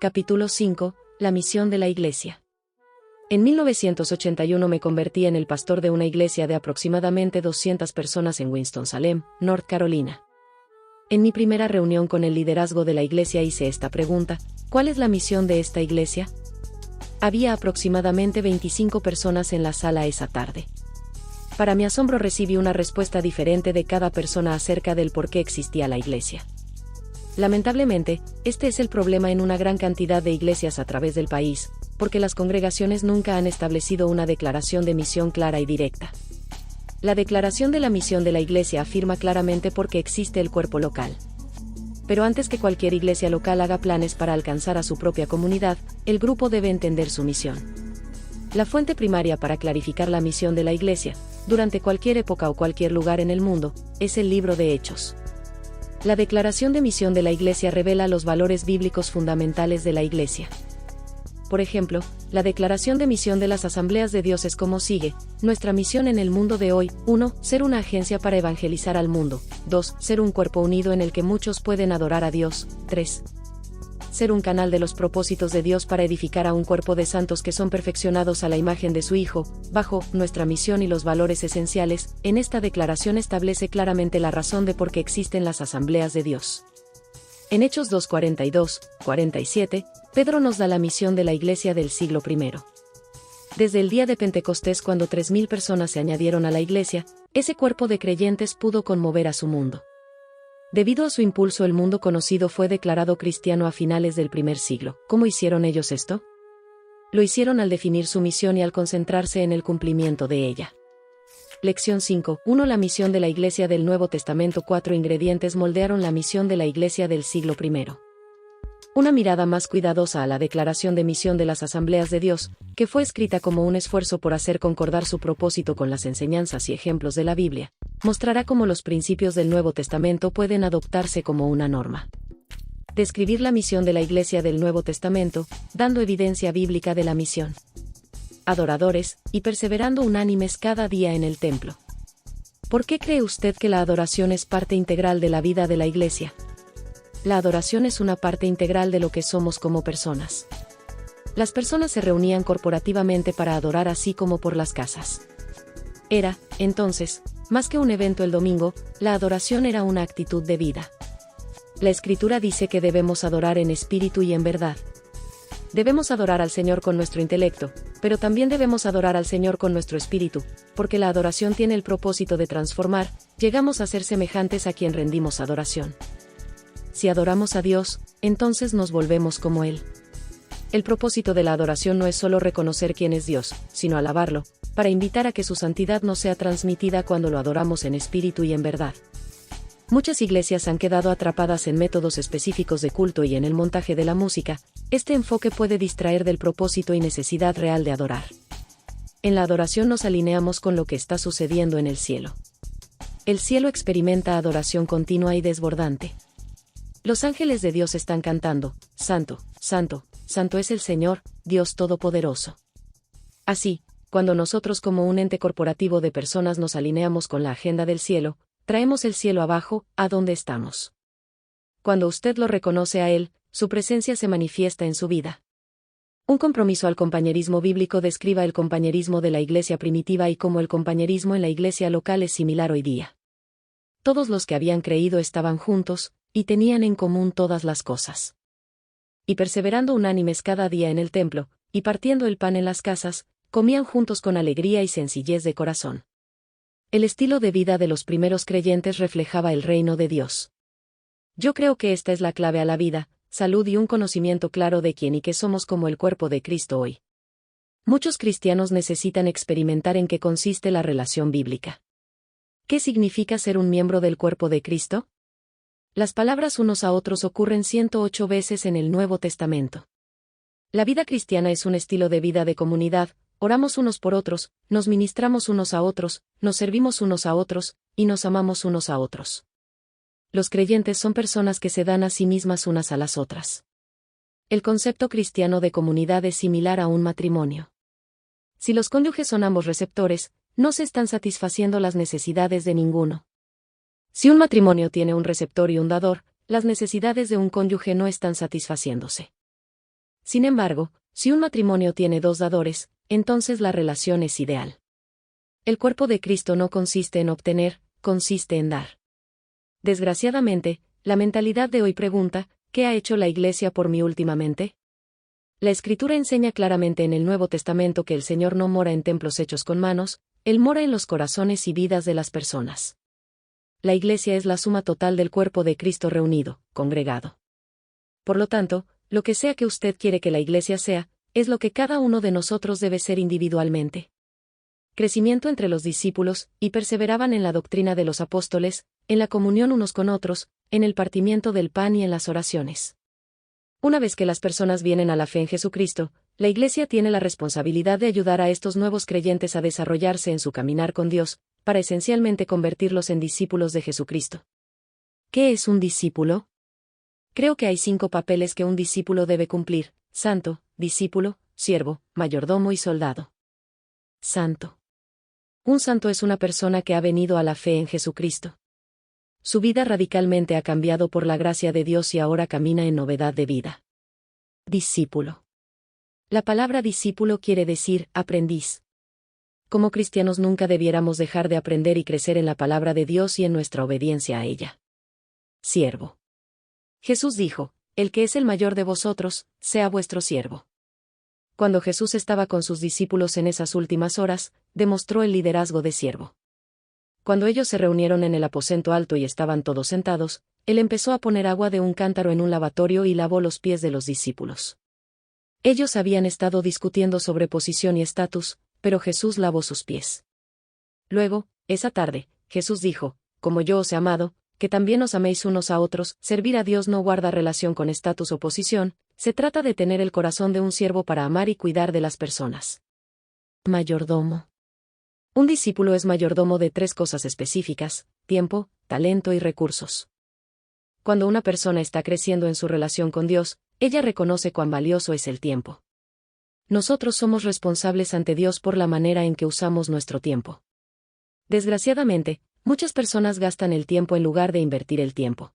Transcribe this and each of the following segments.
Capítulo 5. La misión de la Iglesia. En 1981 me convertí en el pastor de una iglesia de aproximadamente 200 personas en Winston-Salem, North Carolina. En mi primera reunión con el liderazgo de la iglesia hice esta pregunta: ¿cuál es la misión de esta iglesia? Había aproximadamente 25 personas en la sala esa tarde. Para mi asombro recibí una respuesta diferente de cada persona acerca del por qué existía la iglesia. Lamentablemente, este es el problema en una gran cantidad de iglesias a través del país, porque las congregaciones nunca han establecido una declaración de misión clara y directa. La declaración de la misión de la iglesia afirma claramente por qué existe el cuerpo local. Pero antes que cualquier iglesia local haga planes para alcanzar a su propia comunidad, el grupo debe entender su misión. La fuente primaria para clarificar la misión de la iglesia, durante cualquier época o cualquier lugar en el mundo, es el libro de Hechos. La declaración de misión de la iglesia revela los valores bíblicos fundamentales de la iglesia. Por ejemplo, la declaración de misión de las Asambleas de Dios es como sigue: nuestra misión en el mundo de hoy: 1. Ser una agencia para evangelizar al mundo. 2. Ser un cuerpo unido en el que muchos pueden adorar a Dios. 3. Ser un canal de los propósitos de Dios para edificar a un cuerpo de santos que son perfeccionados a la imagen de su Hijo. Bajo nuestra misión y los valores esenciales, en esta declaración establece claramente la razón de por qué existen las Asambleas de Dios. En Hechos 2:42-47, Pedro nos da la misión de la iglesia del siglo I. Desde el día de Pentecostés, cuando 3,000 personas se añadieron a la iglesia, ese cuerpo de creyentes pudo conmover a su mundo. Debido a su impulso, el mundo conocido fue declarado cristiano a finales del primer siglo. ¿Cómo hicieron ellos esto? Lo hicieron al definir su misión y al concentrarse en el cumplimiento de ella. Lección 5. 1. La misión de la Iglesia del Nuevo Testamento. 4 ingredientes moldearon la misión de la Iglesia del siglo I. Una mirada más cuidadosa a la declaración de misión de las Asambleas de Dios, que fue escrita como un esfuerzo por hacer concordar su propósito con las enseñanzas y ejemplos de la Biblia, mostrará cómo los principios del Nuevo Testamento pueden adoptarse como una norma. Describir la misión de la Iglesia del Nuevo Testamento, dando evidencia bíblica de la misión. Adoradores, y perseverando unánimes cada día en el templo. ¿Por qué cree usted que la adoración es parte integral de la vida de la Iglesia? La adoración es una parte integral de lo que somos como personas. Las personas se reunían corporativamente para adorar, así como por las casas. Era, entonces, más que un evento el domingo, la adoración era una actitud de vida. La Escritura dice que debemos adorar en espíritu y en verdad. Debemos adorar al Señor con nuestro intelecto, pero también debemos adorar al Señor con nuestro espíritu, porque la adoración tiene el propósito de transformar. Llegamos a ser semejantes a quien rendimos adoración. Si adoramos a Dios, entonces nos volvemos como Él. El propósito de la adoración no es solo reconocer quién es Dios, sino alabarlo, para invitar a que su santidad nos sea transmitida cuando lo adoramos en espíritu y en verdad. Muchas iglesias han quedado atrapadas en métodos específicos de culto y en el montaje de la música. Este enfoque puede distraer del propósito y necesidad real de adorar. En la adoración nos alineamos con lo que está sucediendo en el cielo. El cielo experimenta adoración continua y desbordante. Los ángeles de Dios están cantando: Santo, Santo, Santo es el Señor, Dios Todopoderoso. Así, cuando nosotros como un ente corporativo de personas nos alineamos con la agenda del cielo, traemos el cielo abajo, a donde estamos. Cuando usted lo reconoce a Él, su presencia se manifiesta en su vida. Un compromiso al compañerismo bíblico describe el compañerismo de la iglesia primitiva y cómo el compañerismo en la iglesia local es similar hoy día. Todos los que habían creído estaban juntos, y tenían en común todas las cosas. Y perseverando unánimes cada día en el templo, y partiendo el pan en las casas, comían juntos con alegría y sencillez de corazón. El estilo de vida de los primeros creyentes reflejaba el reino de Dios. Yo creo que esta es la clave a la vida, salud y un conocimiento claro de quién y qué somos como el cuerpo de Cristo hoy. Muchos cristianos necesitan experimentar en qué consiste la relación bíblica. ¿Qué significa ser un miembro del cuerpo de Cristo? Las palabras unos a otros ocurren 108 veces en el Nuevo Testamento. La vida cristiana es un estilo de vida de comunidad. Oramos unos por otros, nos ministramos unos a otros, nos servimos unos a otros, y nos amamos unos a otros. Los creyentes son personas que se dan a sí mismas unas a las otras. El concepto cristiano de comunidad es similar a un matrimonio. Si los cónyuges son ambos receptores, no se están satisfaciendo las necesidades de ninguno. Si un matrimonio tiene un receptor y un dador, las necesidades de un cónyuge no están satisfaciéndose. Sin embargo, si un matrimonio tiene dos dadores, entonces la relación es ideal. El cuerpo de Cristo no consiste en obtener, consiste en dar. Desgraciadamente, la mentalidad de hoy pregunta, ¿qué ha hecho la Iglesia por mí últimamente? La Escritura enseña claramente en el Nuevo Testamento que el Señor no mora en templos hechos con manos, Él mora en los corazones y vidas de las personas. La Iglesia es la suma total del cuerpo de Cristo reunido, congregado. Por lo tanto, lo que sea que usted quiere que la Iglesia sea, es lo que cada uno de nosotros debe ser individualmente. Crecimiento entre los discípulos, y perseveraban en la doctrina de los apóstoles, en la comunión unos con otros, en el partimiento del pan y en las oraciones. Una vez que las personas vienen a la fe en Jesucristo, la Iglesia tiene la responsabilidad de ayudar a estos nuevos creyentes a desarrollarse en su caminar con Dios, para esencialmente convertirlos en discípulos de Jesucristo. ¿Qué es un discípulo? Creo que hay 5 papeles que un discípulo debe cumplir: santo, discípulo, siervo, mayordomo y soldado. Santo. Un santo es una persona que ha venido a la fe en Jesucristo. Su vida radicalmente ha cambiado por la gracia de Dios y ahora camina en novedad de vida. Discípulo. La palabra discípulo quiere decir aprendiz. Como cristianos nunca debiéramos dejar de aprender y crecer en la palabra de Dios y en nuestra obediencia a ella. Siervo. Jesús dijo, el que es el mayor de vosotros, sea vuestro siervo. Cuando Jesús estaba con sus discípulos en esas últimas horas, demostró el liderazgo de siervo. Cuando ellos se reunieron en el aposento alto y estaban todos sentados, él empezó a poner agua de un cántaro en un lavatorio y lavó los pies de los discípulos. Ellos habían estado discutiendo sobre posición y estatus, pero Jesús lavó sus pies. Luego, esa tarde, Jesús dijo, como yo os he amado, que también os améis unos a otros. Servir a Dios no guarda relación con estatus o posición, se trata de tener el corazón de un siervo para amar y cuidar de las personas. Mayordomo. Un discípulo es mayordomo de 3 cosas específicas: tiempo, talento y recursos. Cuando una persona está creciendo en su relación con Dios, ella reconoce cuán valioso es el tiempo. Nosotros somos responsables ante Dios por la manera en que usamos nuestro tiempo. Desgraciadamente, muchas personas gastan el tiempo en lugar de invertir el tiempo.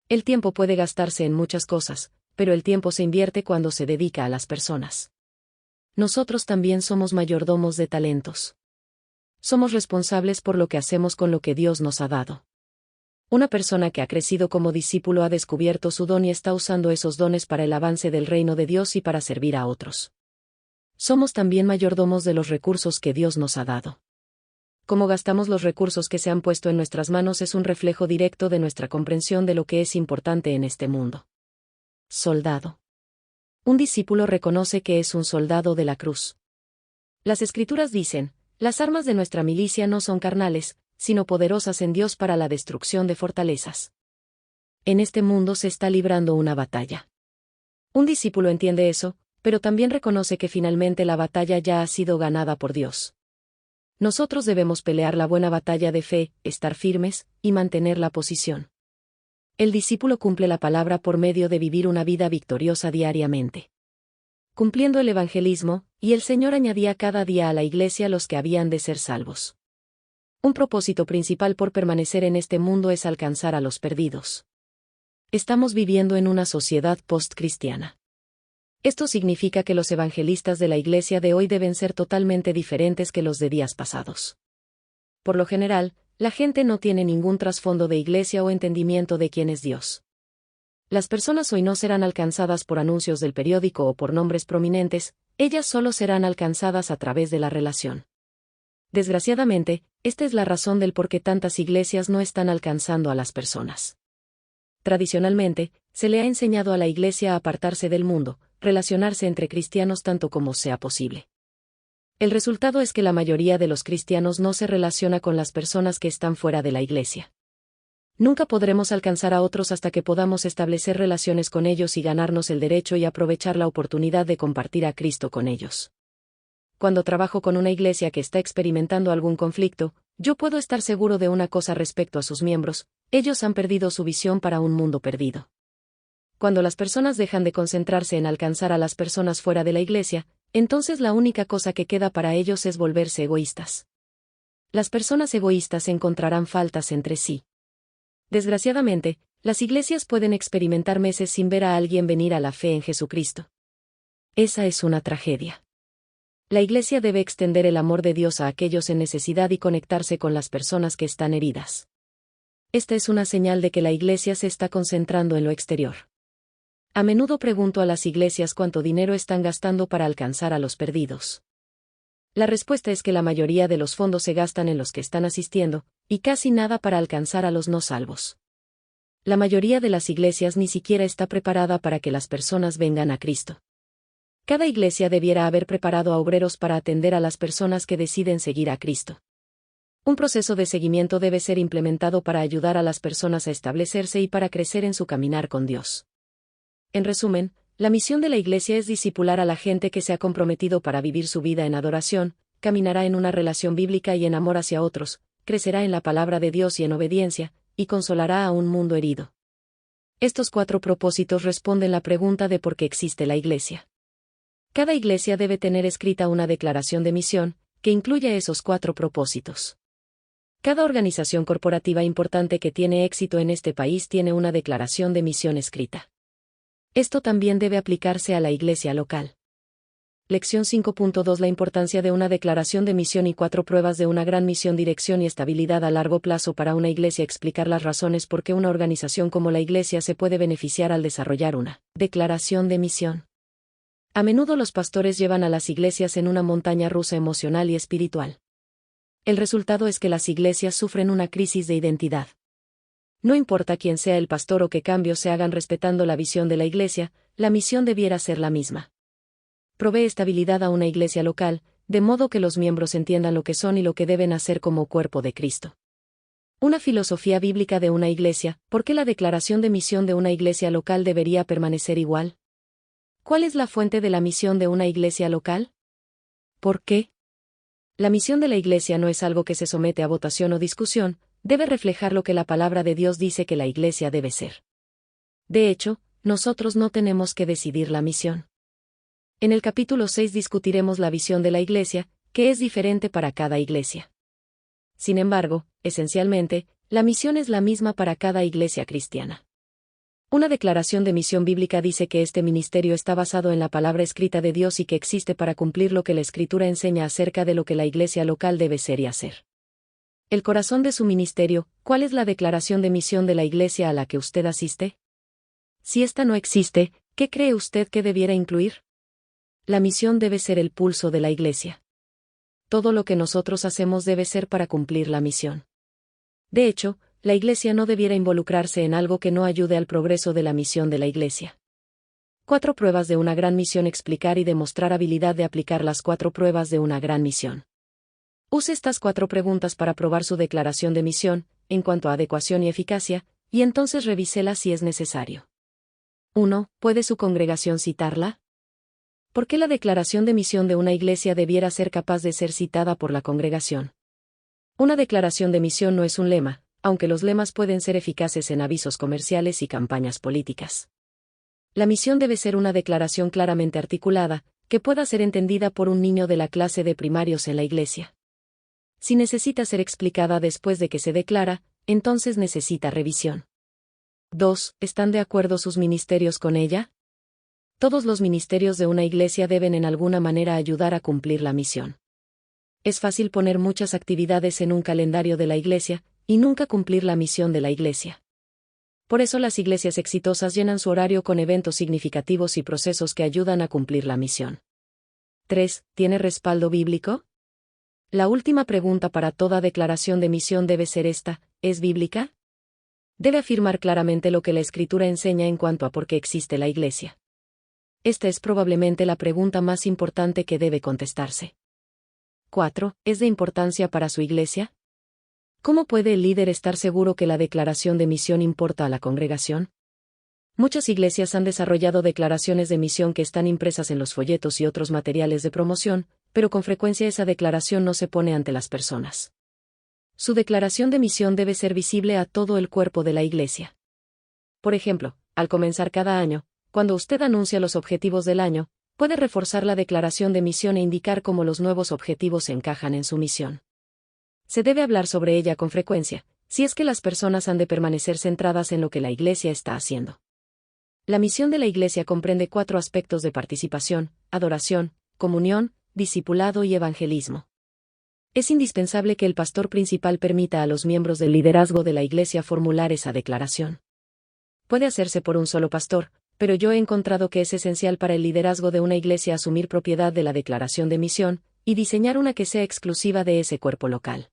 El tiempo puede gastarse en muchas cosas, pero el tiempo se invierte cuando se dedica a las personas. Nosotros también somos mayordomos de talentos. Somos responsables por lo que hacemos con lo que Dios nos ha dado. Una persona que ha crecido como discípulo ha descubierto su don y está usando esos dones para el avance del reino de Dios y para servir a otros. Somos también mayordomos de los recursos que Dios nos ha dado. Cómo gastamos los recursos que se han puesto en nuestras manos es un reflejo directo de nuestra comprensión de lo que es importante en este mundo. Soldado. Un discípulo reconoce que es un soldado de la cruz. Las Escrituras dicen, las armas de nuestra milicia no son carnales, sino poderosas en Dios para la destrucción de fortalezas. En este mundo se está librando una batalla. Un discípulo entiende eso, pero también reconoce que finalmente la batalla ya ha sido ganada por Dios. Nosotros debemos pelear la buena batalla de fe, estar firmes, y mantener la posición. El discípulo cumple la palabra por medio de vivir una vida victoriosa diariamente. Cumpliendo el evangelismo, y el Señor añadía cada día a la Iglesia los que habían de ser salvos. Un propósito principal por permanecer en este mundo es alcanzar a los perdidos. Estamos viviendo en una sociedad post-cristiana. Esto significa que los evangelistas de la Iglesia de hoy deben ser totalmente diferentes que los de días pasados. Por lo general, la gente no tiene ningún trasfondo de Iglesia o entendimiento de quién es Dios. Las personas hoy no serán alcanzadas por anuncios del periódico o por nombres prominentes, ellas solo serán alcanzadas a través de la relación. Desgraciadamente, esta es la razón del por qué tantas iglesias no están alcanzando a las personas. Tradicionalmente, se le ha enseñado a la Iglesia a apartarse del mundo, relacionarse entre cristianos tanto como sea posible. El resultado es que la mayoría de los cristianos no se relaciona con las personas que están fuera de la Iglesia. Nunca podremos alcanzar a otros hasta que podamos establecer relaciones con ellos y ganarnos el derecho y aprovechar la oportunidad de compartir a Cristo con ellos. Cuando trabajo con una iglesia que está experimentando algún conflicto, yo puedo estar seguro de una cosa respecto a sus miembros: ellos han perdido su visión para un mundo perdido. Cuando las personas dejan de concentrarse en alcanzar a las personas fuera de la iglesia, entonces la única cosa que queda para ellos es volverse egoístas. Las personas egoístas encontrarán faltas entre sí. Desgraciadamente, las iglesias pueden experimentar meses sin ver a alguien venir a la fe en Jesucristo. Esa es una tragedia. La Iglesia debe extender el amor de Dios a aquellos en necesidad y conectarse con las personas que están heridas. Esta es una señal de que la Iglesia se está concentrando en lo exterior. A menudo pregunto a las iglesias cuánto dinero están gastando para alcanzar a los perdidos. La respuesta es que la mayoría de los fondos se gastan en los que están asistiendo, y casi nada para alcanzar a los no salvos. La mayoría de las iglesias ni siquiera está preparada para que las personas vengan a Cristo. Cada iglesia debiera haber preparado a obreros para atender a las personas que deciden seguir a Cristo. Un proceso de seguimiento debe ser implementado para ayudar a las personas a establecerse y para crecer en su caminar con Dios. En resumen, la misión de la Iglesia es discipular a la gente que se ha comprometido para vivir su vida en adoración, caminará en una relación bíblica y en amor hacia otros, crecerá en la palabra de Dios y en obediencia, y consolará a un mundo herido. Estos 4 propósitos responden la pregunta de por qué existe la Iglesia. Cada iglesia debe tener escrita una declaración de misión, que incluya esos 4 propósitos. Cada organización corporativa importante que tiene éxito en este país tiene una declaración de misión escrita. Esto también debe aplicarse a la iglesia local. Lección 5.2 La importancia de una declaración de misión y 4 pruebas de una gran misión. Dirección y estabilidad a largo plazo para una iglesia. Explicar las razones por qué una organización como la iglesia se puede beneficiar al desarrollar una declaración de misión. A menudo los pastores llevan a las iglesias en una montaña rusa emocional y espiritual. El resultado es que las iglesias sufren una crisis de identidad. No importa quién sea el pastor o qué cambios se hagan respetando la visión de la iglesia, la misión debiera ser la misma. Provee estabilidad a una iglesia local, de modo que los miembros entiendan lo que son y lo que deben hacer como cuerpo de Cristo. Una filosofía bíblica de una iglesia. ¿Por qué la declaración de misión de una iglesia local debería permanecer igual? ¿Cuál es la fuente de la misión de una iglesia local? ¿Por qué? La misión de la iglesia no es algo que se somete a votación o discusión, debe reflejar lo que la palabra de Dios dice que la iglesia debe ser. De hecho, nosotros no tenemos que decidir la misión. En el capítulo 6 discutiremos la visión de la iglesia, que es diferente para cada iglesia. Sin embargo, esencialmente, la misión es la misma para cada iglesia cristiana. Una declaración de misión bíblica dice que este ministerio está basado en la palabra escrita de Dios y que existe para cumplir lo que la Escritura enseña acerca de lo que la iglesia local debe ser y hacer. El corazón de su ministerio. ¿Cuál es la declaración de misión de la iglesia a la que usted asiste? Si esta no existe, ¿qué cree usted que debiera incluir? La misión debe ser el pulso de la iglesia. Todo lo que nosotros hacemos debe ser para cumplir la misión. De hecho, la iglesia no debiera involucrarse en algo que no ayude al progreso de la misión de la iglesia. 4 pruebas de una gran misión. Explicar y demostrar habilidad de aplicar las 4 pruebas de una gran misión. Use estas 4 preguntas para probar su declaración de misión, en cuanto a adecuación y eficacia, y entonces revísela si es necesario. 1. ¿Puede su congregación citarla? ¿Por qué la declaración de misión de una iglesia debiera ser capaz de ser citada por la congregación? Una declaración de misión no es un lema, aunque los lemas pueden ser eficaces en avisos comerciales y campañas políticas. La misión debe ser una declaración claramente articulada, que pueda ser entendida por un niño de la clase de primarios en la iglesia. Si necesita ser explicada después de que se declara, entonces necesita revisión. 2. ¿Están de acuerdo sus ministerios con ella? Todos los ministerios de una iglesia deben en alguna manera ayudar a cumplir la misión. Es fácil poner muchas actividades en un calendario de la iglesia, y nunca cumplir la misión de la iglesia. Por eso las iglesias exitosas llenan su horario con eventos significativos y procesos que ayudan a cumplir la misión. 3. ¿Tiene respaldo bíblico? La última pregunta para toda declaración de misión debe ser esta: ¿es bíblica? Debe afirmar claramente lo que la Escritura enseña en cuanto a por qué existe la iglesia. Esta es probablemente la pregunta más importante que debe contestarse. 4. ¿Es de importancia para su iglesia? ¿Cómo puede el líder estar seguro que la declaración de misión importa a la congregación? Muchas iglesias han desarrollado declaraciones de misión que están impresas en los folletos y otros materiales de promoción, pero con frecuencia esa declaración no se pone ante las personas. Su declaración de misión debe ser visible a todo el cuerpo de la iglesia. Por ejemplo, al comenzar cada año, cuando usted anuncia los objetivos del año, puede reforzar la declaración de misión e indicar cómo los nuevos objetivos encajan en su misión. Se debe hablar sobre ella con frecuencia, si es que las personas han de permanecer centradas en lo que la iglesia está haciendo. La misión de la Iglesia comprende 4 aspectos de participación: adoración, comunión, discipulado y evangelismo. Es indispensable que el pastor principal permita a los miembros del liderazgo de la Iglesia formular esa declaración. Puede hacerse por un solo pastor, pero yo he encontrado que es esencial para el liderazgo de una iglesia asumir propiedad de la declaración de misión, y diseñar una que sea exclusiva de ese cuerpo local.